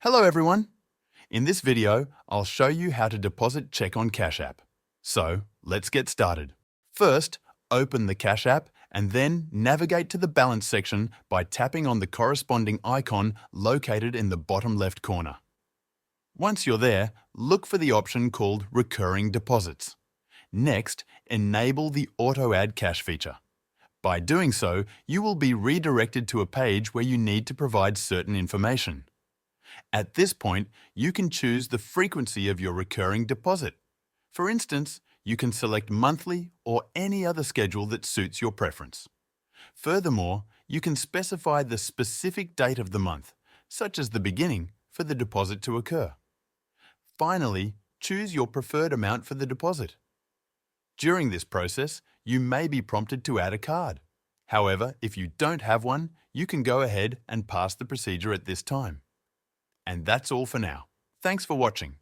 Hello everyone! In this video, I'll show you how to deposit check on Cash App. So, let's get started. First, open the Cash App and then navigate to the balance section by tapping on the corresponding icon located in the bottom left corner. Once you're there, look for the option called Recurring Deposits. Next, enable the Auto Add Cash feature. By doing so, you will be redirected to a page where you need to provide certain information. At this point, you can choose the frequency of your recurring deposit. For instance, you can select monthly or any other schedule that suits your preference. Furthermore, you can specify the specific date of the month, such as the beginning, for the deposit to occur. Finally, choose your preferred amount for the deposit. During this process, you may be prompted to add a card. However, if you don't have one, you can go ahead and pass the procedure at this time. And that's all for now. Thanks for watching.